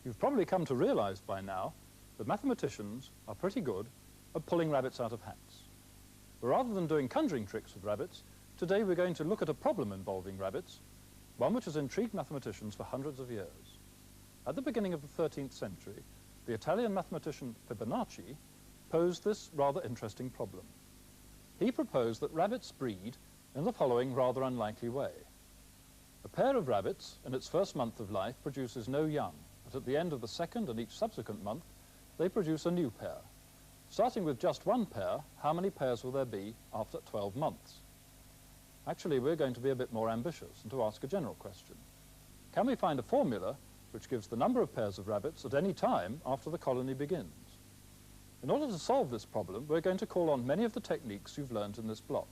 You've probably come to realize by now that mathematicians are pretty good at pulling rabbits out of hats. But rather than doing conjuring tricks with rabbits, today we're going to look at a problem involving rabbits, one which has intrigued mathematicians for hundreds of years. At the beginning of the 13th century, the Italian mathematician Fibonacci posed this rather interesting problem. He proposed that rabbits breed in the following rather unlikely way. A pair of rabbits in its first month of life produces no young, but at the end of the second and each subsequent month, they produce a new pair. Starting with just one pair, how many pairs will there be after 12 months? Actually, we're going to be a bit more ambitious and to ask a general question. Can we find a formula which gives the number of pairs of rabbits at any time after the colony begins? In order to solve this problem, we're going to call on many of the techniques you've learned in this block.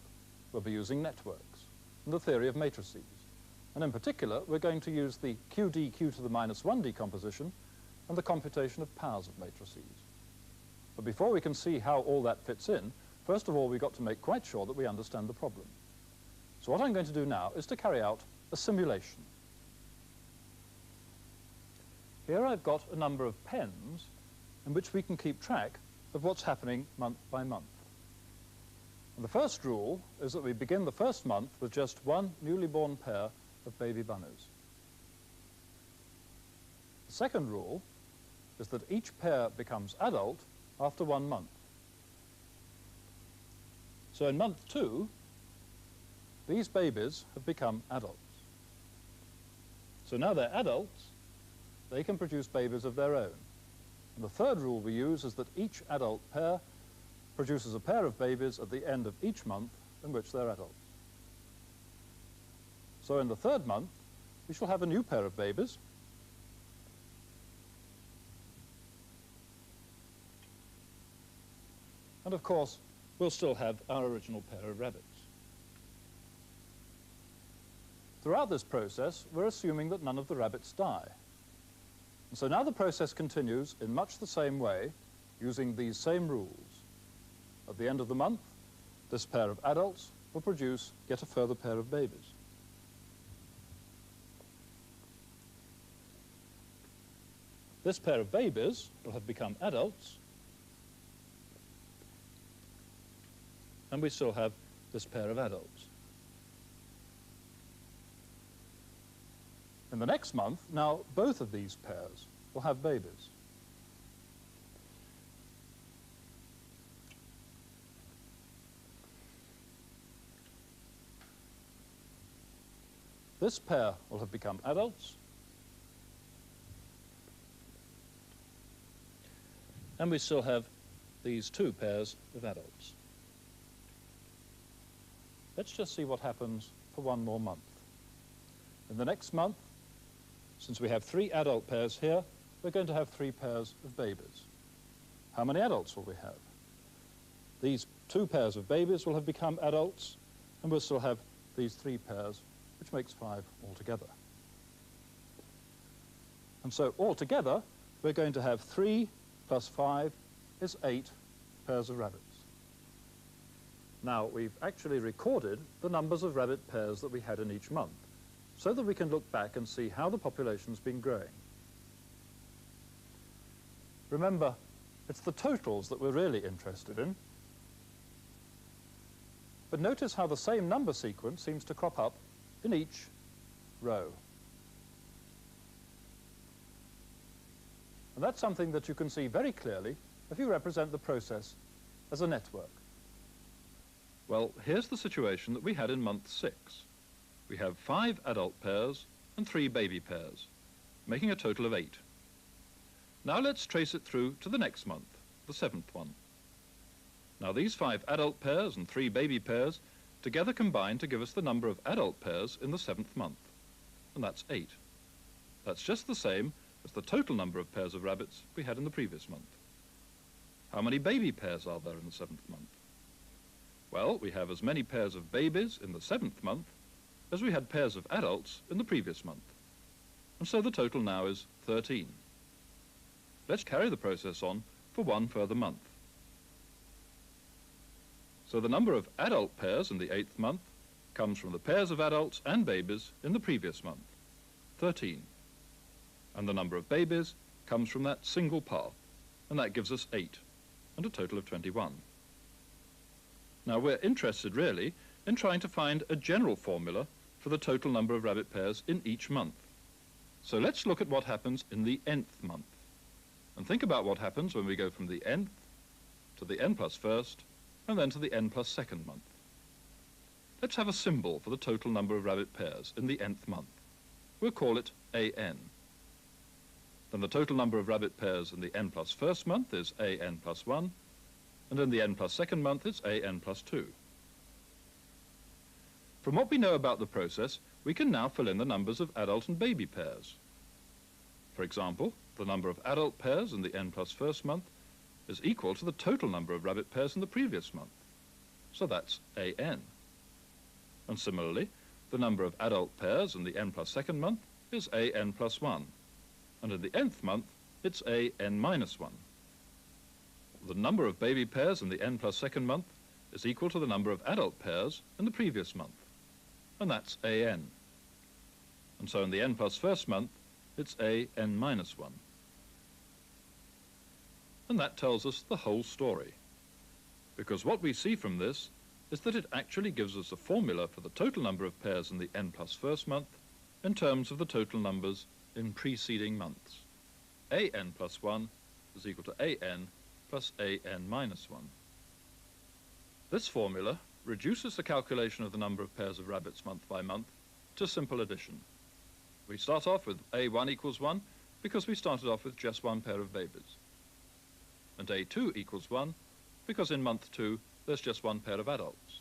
We'll be using networks and the theory of matrices. And in particular, we're going to use the QD(q) to the -1 decomposition and the computation of powers of matrices. But before we can see how all that fits in, first of all, we've got to make quite sure that we understand the problem. So what I'm going to do now is to carry out a simulation. Here I've got a number of pens in which we can keep track of what's happening month by month. And the first rule is that we begin the first month with just one newly born pair of baby bunnies. The second rule is that each pair becomes adult after 1 month. So in month 2, these babies have become adults. So now they're adults, they can produce babies of their own. And the third rule we use is that each adult pair produces a pair of babies at the end of each month in which they're adults. So in the third month, we shall have a new pair of babies. And of course, we'll still have our original pair of rabbits. Throughout this process, we're assuming that none of the rabbits die. And so now the process continues in much the same way, using these same rules. At the end of the month, this pair of adults will produce yet a further pair of babies. This pair of babies will have become adults, and we still have this pair of adults. In the next month, now both of these pairs will have babies. This pair will have become adults, and we still have these two pairs of adults. Let's just see what happens for one more month. In the next month, since we have 3 adult pairs here, we're going to have 3 pairs of babies. How many adults will we have? These 2 pairs of babies will have become adults, and we'll still have these 3 pairs, which makes 5 altogether. And so altogether, we're going to have 3 plus 5 is 8 pairs of rabbits. Now, we've actually recorded the numbers of rabbit pairs that we had in each month, so that we can look back and see how the population's been growing. Remember, it's the totals that we're really interested in. But notice how the same number sequence seems to crop up in each row. And that's something that you can see very clearly if you represent the process as a network. Well, here's the situation that we had in month 6. We have 5 adult pairs and 3 baby pairs, making a total of 8. Now let's trace it through to the next month, the 7th one. Now these 5 adult pairs and 3 baby pairs together combine to give us the number of adult pairs in the 7th month, and that's 8. That's just the same as the total number of pairs of rabbits we had in the previous month. How many baby pairs are there in the 7th month? Well, we have as many pairs of babies in the 7th month as we had pairs of adults in the previous month. And so the total now is 13. Let's carry the process on for 1 further month. So the number of adult pairs in the 8th month comes from the pairs of adults and babies in the previous month, 13. And the number of babies comes from that single path, and that gives us 8, and a total of 21. Now we're interested really in trying to find a general formula for the total number of rabbit pairs in each month. So let's look at what happens in the nth month, and think about what happens when we go from the nth to the n plus first, and then to the n plus second month. Let's have a symbol for the total number of rabbit pairs in the nth month. We'll call it an. Then the total number of rabbit pairs in the n plus first month is an plus 1, and in the n plus second month it's an plus 2. From what we know about the process, we can now fill in the numbers of adult and baby pairs. For example, the number of adult pairs in the n plus first month is equal to the total number of rabbit pairs in the previous month. So that's an. And similarly, the number of adult pairs in the n plus second month is an plus 1. And in the nth month, it's an minus 1. The number of baby pairs in the n plus second month is equal to the number of adult pairs in the previous month. And that's an. And so in the n plus first month, it's an minus 1. And that tells us the whole story. Because what we see from this is that it actually gives us a formula for the total number of pairs in the n plus first month in terms of the total numbers in preceding months. An plus 1 is equal to an plus an minus 1. This formula reduces the calculation of the number of pairs of rabbits month by month to simple addition. We start off with a1 equals 1 because we started off with just one pair of babies. And a2 equals 1 because in month 2 there's just one pair of adults.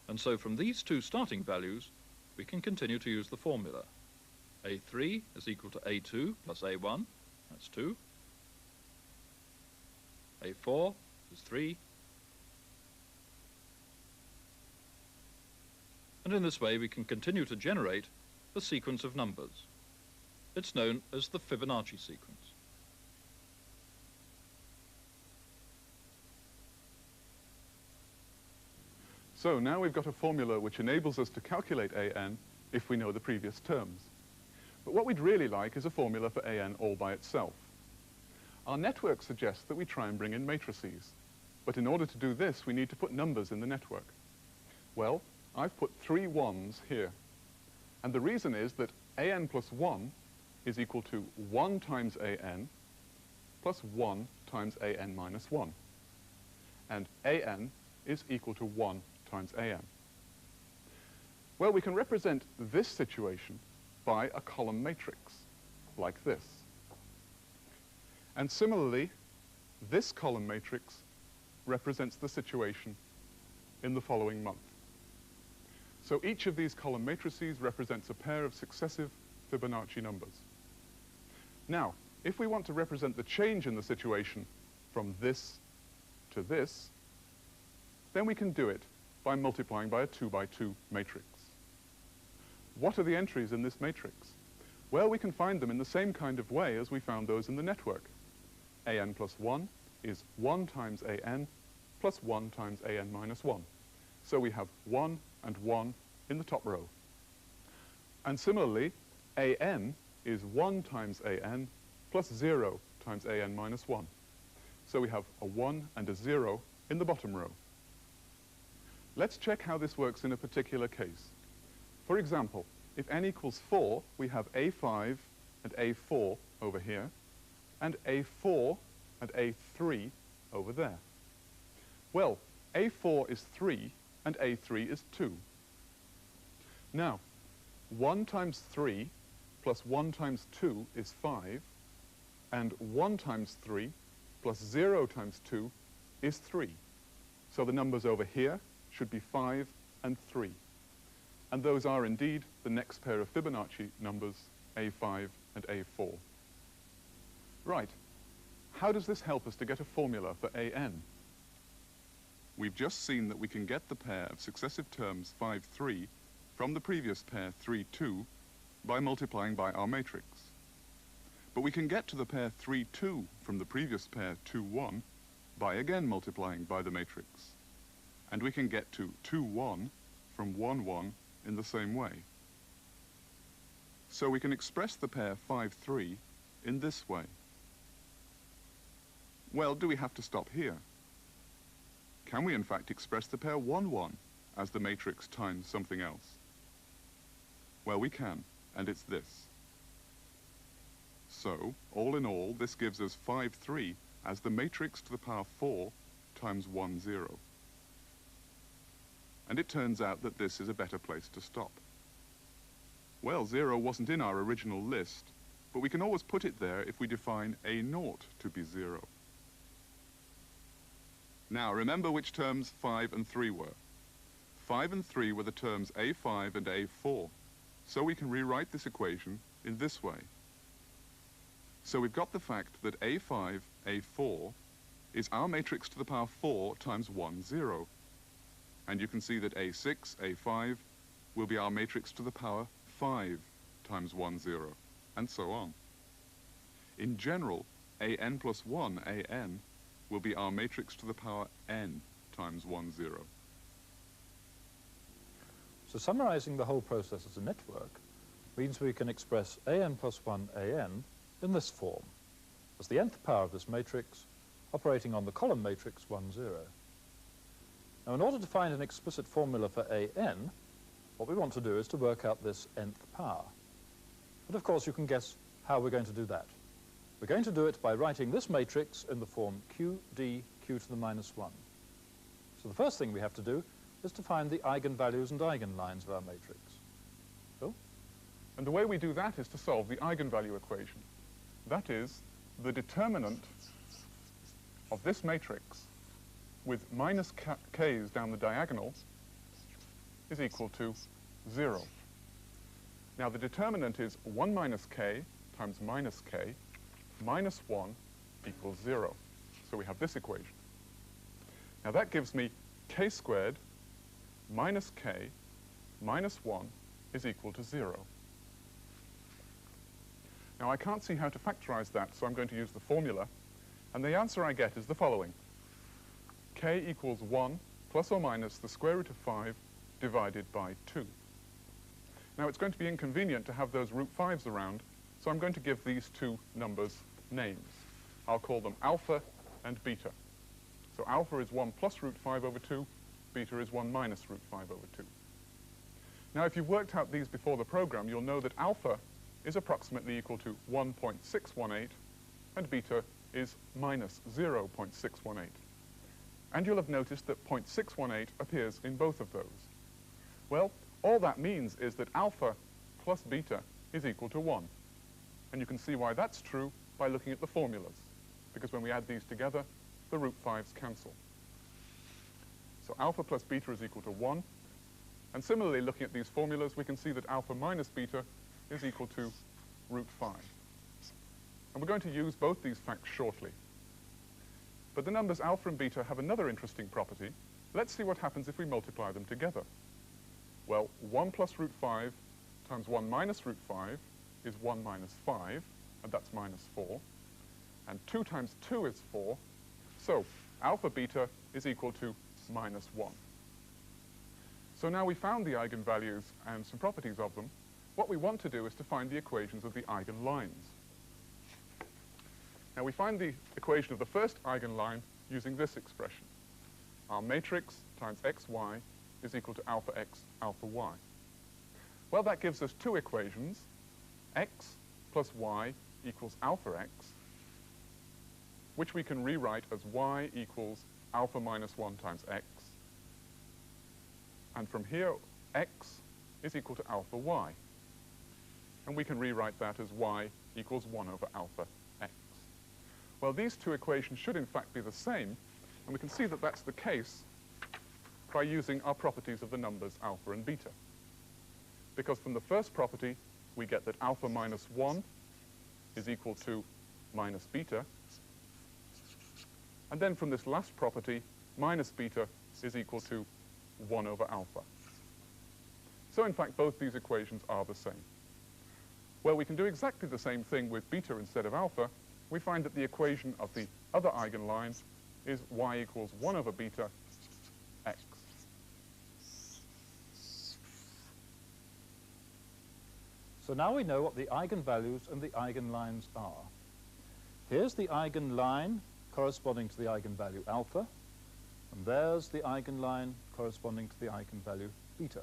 And so from these two starting values we can continue to use the formula. a3 is equal to a2 plus a1, that's 2. a4 is 3. And in this way we can continue to generate the sequence of numbers. It's known as the Fibonacci sequence. So now we've got a formula which enables us to calculate an if we know the previous terms. But what we'd really like is a formula for an all by itself. Our network suggests that we try and bring in matrices. But in order to do this, we need to put numbers in the network. Well, I've put 3 1s here. And the reason is that an plus 1 is equal to 1 times an plus 1 times an minus 1. And an is equal to 1 times an. Well, we can represent this situation by a column matrix, like this. And similarly, this column matrix represents the situation in the following month. So each of these column matrices represents a pair of successive Fibonacci numbers. Now, if we want to represent the change in the situation from this to this, then we can do it by multiplying by a 2 by 2 matrix. What are the entries in this matrix? Well, we can find them in the same kind of way as we found those in the network. an plus 1 is 1 times an plus 1 times an minus 1. So we have 1 and 1 in the top row. And similarly, an is 1 times an plus 0 times an minus 1. So we have a 1 and a 0 in the bottom row. Let's check how this works in a particular case. For example, if n equals 4, we have a5 and a4 over here, and a4 and a3 over there. Well, a4 is 3, and a3 is 2. Now, 1 times 3 plus 1 times 2 is 5, and 1 times 3 plus 0 times 2 is 3. So the numbers over here should be 5 and 3. And those are indeed the next pair of Fibonacci numbers, a5 and a4. Right. How does this help us to get a formula for an? We've just seen that we can get the pair of successive terms 5, 3 from the previous pair 3, 2 by multiplying by our matrix. But we can get to the pair 3, 2 from the previous pair 2, 1 by again multiplying by the matrix. And we can get to 2, 1 from 1, 1 in the same way. So we can express the pair 5, 3 in this way. Well, do we have to stop here? Can we in fact express the pair 1, 1 as the matrix times something else? Well, we can, and it's this. So, all in all, this gives us 5, 3 as the matrix to the power 4 times 1, 0. And it turns out that this is a better place to stop. Well, 0 wasn't in our original list, but we can always put it there if we define A0 to be 0. Now, remember which terms 5 and 3 were. 5 and 3 were the terms A5 and A4, so we can rewrite this equation in this way. So we've got the fact that A5, A4 is our matrix to the power 4 times 1, 0. And you can see that A6, A5 will be our matrix to the power 5 times 1, 0, and so on. In general, AN plus 1, AN, will be our matrix to the power n times 1, 0. So summarizing the whole process as a network means we can express AN plus 1 AN in this form, as the nth power of this matrix operating on the column matrix 1, 0. Now, in order to find an explicit formula for AN, what we want to do is to work out this nth power. But of course, you can guess how we're going to do that. We're going to do it by writing this matrix in the form QD q to the minus 1. So the first thing we have to do is to find the eigenvalues and eigenlines of our matrix. Bill? And the way we do that is to solve the eigenvalue equation. That is, the determinant of this matrix with minus k's down the diagonal is equal to 0. Now, the determinant is 1 minus k times minus k minus 1 equals 0. So we have this equation. Now that gives me k squared minus k minus 1 is equal to 0. Now I can't see how to factorize that, so I'm going to use the formula. And the answer I get is the following. K equals 1 plus or minus the square root of 5 divided by 2. Now it's going to be inconvenient to have those root 5s around, so I'm going to give these two numbers names. I'll call them alpha and beta. So alpha is 1 plus root 5 over 2, beta is 1 minus root 5 over 2. Now if you've worked out these before the program, you'll know that alpha is approximately equal to 1.618 and beta is minus 0.618. And you'll have noticed that 0.618 appears in both of those. Well, all that means is that alpha plus beta is equal to 1. And you can see why that's true by looking at the formulas, because when we add these together, the root 5s cancel. So alpha plus beta is equal to 1. And similarly, looking at these formulas, we can see that alpha minus beta is equal to root 5. And we're going to use both these facts shortly. But the numbers alpha and beta have another interesting property. Let's see what happens if we multiply them together. Well, 1 plus root 5 times 1 minus root 5 is 1 minus 5, and that's minus 4. And 2 times 2 is 4. So alpha beta is equal to minus 1. So now we found the eigenvalues and some properties of them. What we want to do is to find the equations of the eigenlines. Now we find the equation of the first eigenline using this expression. Our matrix times xy is equal to alpha x, alpha y. Well, that gives us two equations. X plus y equals alpha x, which we can rewrite as y equals alpha minus 1 times x. And from here, x is equal to alpha y. And we can rewrite that as y equals 1 over alpha x. Well, these two equations should in fact be the same, and we can see that that's the case by using our properties of the numbers alpha and beta. Because from the first property, we get that alpha minus 1 is equal to minus beta. And then from this last property, minus beta is equal to 1 over alpha. So in fact, both these equations are the same. Well, we can do exactly the same thing with beta instead of alpha. We find that the equation of the other eigenline is y equals 1 over beta x. So now we know what the eigenvalues and the eigenlines are. Here's the eigenline corresponding to the eigenvalue alpha, and there's the eigenline corresponding to the eigenvalue beta.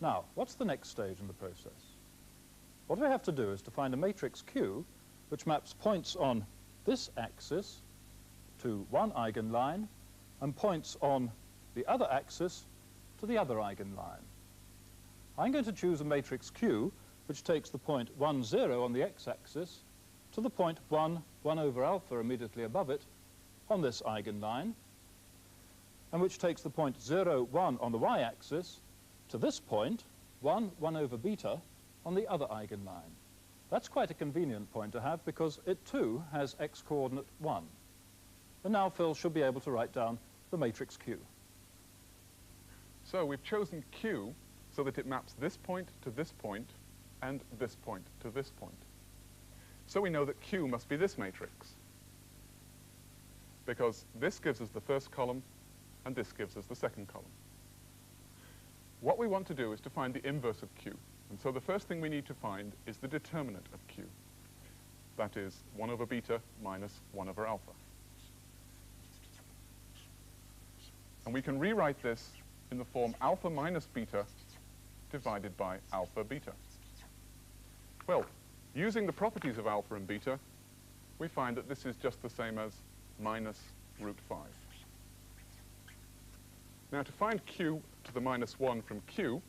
Now, what's the next stage in the process? What we have to do is to find a matrix Q which maps points on this axis to one eigenline and points on the other axis to the other eigenline. I'm going to choose a matrix Q which takes the point 1, 0 on the x-axis to the point 1, 1 over alpha immediately above it on this eigenline, and which takes the point 0, 1 on the y-axis to this point, 1, 1 over beta, on the other eigenline. That's quite a convenient point to have because it too has x-coordinate 1. And now Phil should be able to write down the matrix Q. So we've chosen Q so that it maps this point to this point and this point to this point. So we know that Q must be this matrix, because this gives us the first column and this gives us the second column. What we want to do is to find the inverse of Q. And so the first thing we need to find is the determinant of Q. That is 1 over beta minus 1 over alpha. And we can rewrite this in the form alpha minus beta divided by alpha beta. Well, using the properties of alpha and beta, we find that this is just the same as minus root 5. Now, to find Q to the minus 1 from Q,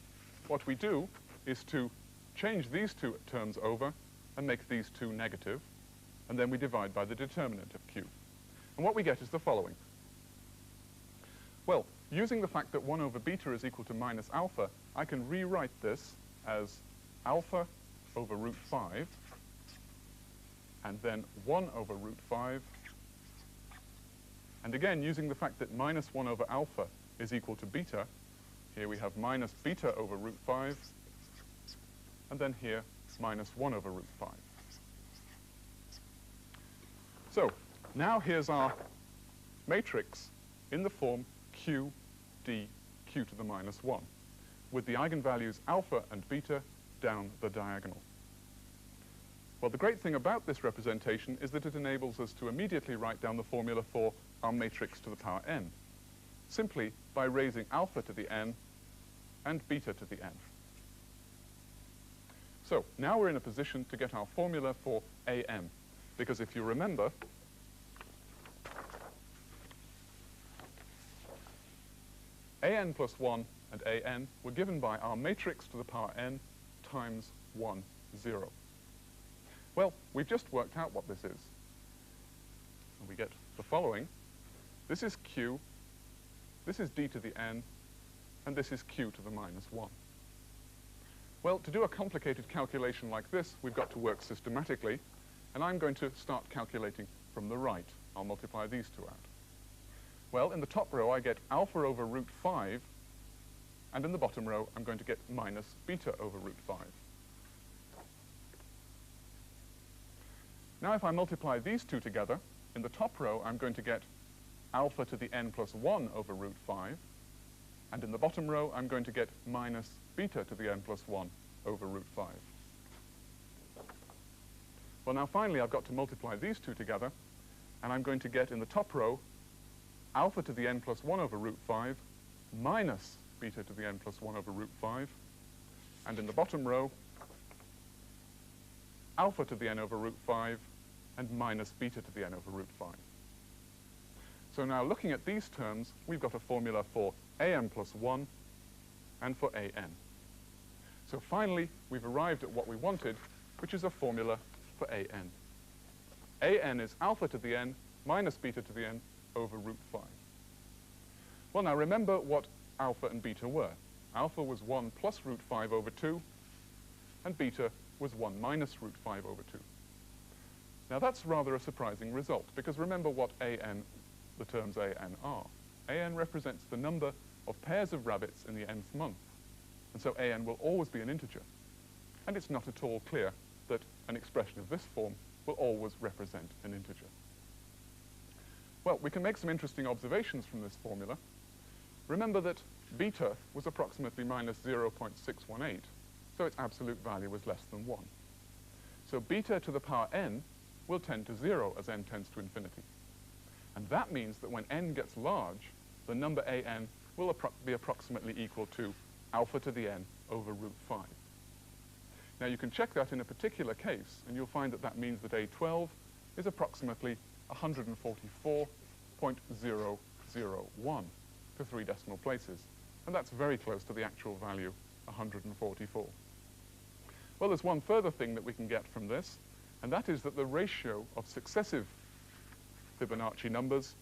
what we do is to change these two terms over and make these two negative, and then we divide by the determinant of Q. And what we get is the following. Well, using the fact that 1 over beta is equal to minus alpha, I can rewrite this as alpha over root 5, and then 1 over root 5. And again, using the fact that minus 1 over alpha is equal to beta, here we have minus beta over root 5, and then here minus 1 over root 5. So now here's our matrix in the form Q, D, Q to the minus 1, with the eigenvalues alpha and beta down the diagonal. Well, the great thing about this representation is that it enables us to immediately write down the formula for our matrix to the power n, simply by raising alpha to the n and beta to the n. So now we're in a position to get our formula for an, because if you remember, an plus 1 and an were given by our matrix to the power n times 1, 0. Well, we've just worked out what this is. And we get the following. This is Q, this is d to the n, and this is Q to the minus 1. Well, to do a complicated calculation like this, we've got to work systematically, and I'm going to start calculating from the right. I'll multiply these two out. Well, in the top row, I get alpha over root 5, and in the bottom row, I'm going to get minus beta over root 5. Now, if I multiply these two together, in the top row, I'm going to get alpha to the n plus 1 over root 5, and in the bottom row, I'm going to get minus beta to the n plus 1 over root 5. Well, now finally, I've got to multiply these two together, and I'm going to get in the top row alpha to the n plus 1 over root 5 minus beta to the n plus 1 over root 5, and in the bottom row alpha to the n over root 5 and minus beta to the n over root 5. So now looking at these terms, we've got a formula for an plus 1 and for an. So finally, we've arrived at what we wanted, which is a formula for an. An is alpha to the n minus beta to the n over root 5. Well, now remember what alpha and beta were. Alpha was 1 plus root 5 over 2, and beta was 1 minus root 5 over 2. Now that's rather a surprising result, because remember what an, the terms an are. An represents the number of pairs of rabbits in the nth month, and so an will always be an integer. And it's not at all clear that an expression of this form will always represent an integer. Well, we can make some interesting observations from this formula. Remember that beta was approximately minus 0.618, so its absolute value is less than 1. So beta to the power n will tend to 0 as n tends to infinity. And that means that when n gets large, the number an will be approximately equal to alpha to the n over root 5. Now you can check that in a particular case, and you'll find that that means that A12 is approximately 144.001 to 3 decimal places. And that's very close to the actual value, 144. Well, there's one further thing that we can get from this, and that is that the ratio of successive Fibonacci numbers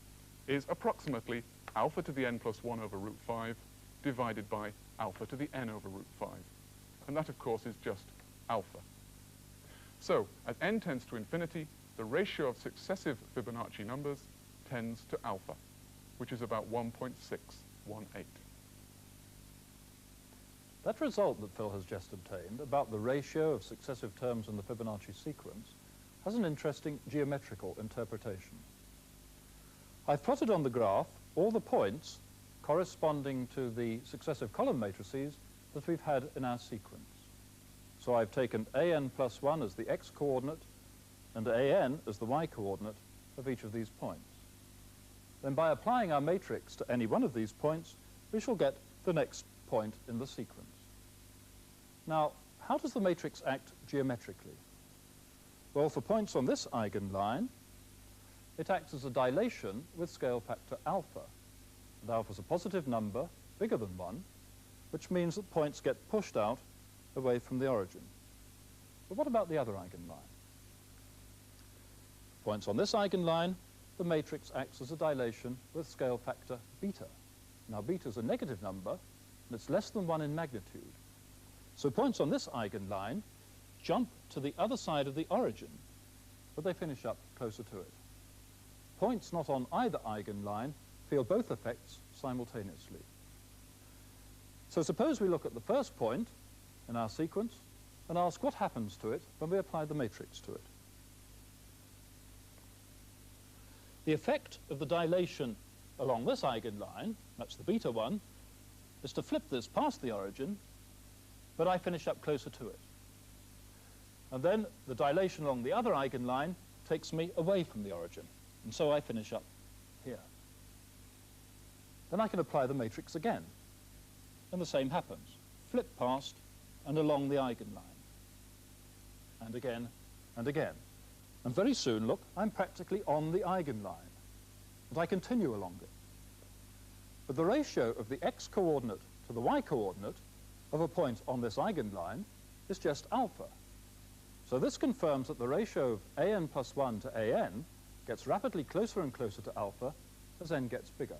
is approximately alpha to the n plus 1 over root 5 divided by alpha to the n over root 5. And that, of course, is just alpha. So, as n tends to infinity, the ratio of successive Fibonacci numbers tends to alpha, which is about 1.618. That result that Phil has just obtained about the ratio of successive terms in the Fibonacci sequence has an interesting geometrical interpretation. I've plotted on the graph all the points corresponding to the successive column matrices that we've had in our sequence. So I've taken an plus 1 as the x-coordinate and an as the y-coordinate of each of these points. Then by applying our matrix to any one of these points, we shall get the next point in the sequence. Now, how does the matrix act geometrically? Well, for points on this eigenline, it acts as a dilation with scale factor alpha. And alpha is a positive number, bigger than 1, which means that points get pushed out away from the origin. But what about the other eigenline? Points on this eigenline, the matrix acts as a dilation with scale factor beta. Now, beta is a negative number, and it's less than 1 in magnitude. So points on this eigenline jump to the other side of the origin, but they finish up closer to it. Points not on either eigenline feel both effects simultaneously. So suppose we look at the first point in our sequence and ask what happens to it when we apply the matrix to it. The effect of the dilation along this eigenline, that's the beta one, is to flip this past the origin, but I finish up closer to it. And then the dilation along the other eigenline takes me away from the origin, and so I finish up here. Then I can apply the matrix again, and the same happens. Flip past and along the eigenline, and again, and again. And very soon, look, I'm practically on the eigenline, and I continue along it. But the ratio of the x-coordinate to the y-coordinate of a point on this eigenline is just alpha. So this confirms that the ratio of an plus 1 to an gets rapidly closer and closer to alpha as n gets bigger.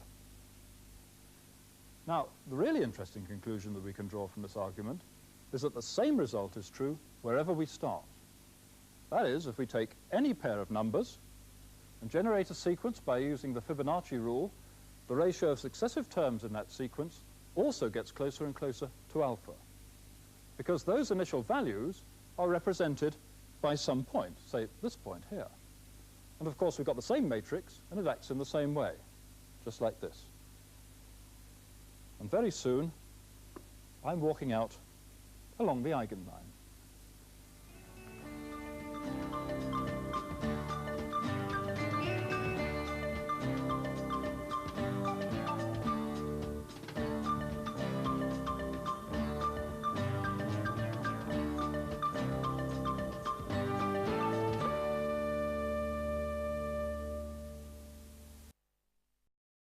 Now, the really interesting conclusion that we can draw from this argument is that the same result is true wherever we start. That is, if we take any pair of numbers and generate a sequence by using the Fibonacci rule, the ratio of successive terms in that sequence also gets closer and closer to alpha, because those initial values are represented by some point, say this point here. And of course we've got the same matrix, and it acts in the same way, just like this. And very soon, I'm walking out along the eigenline.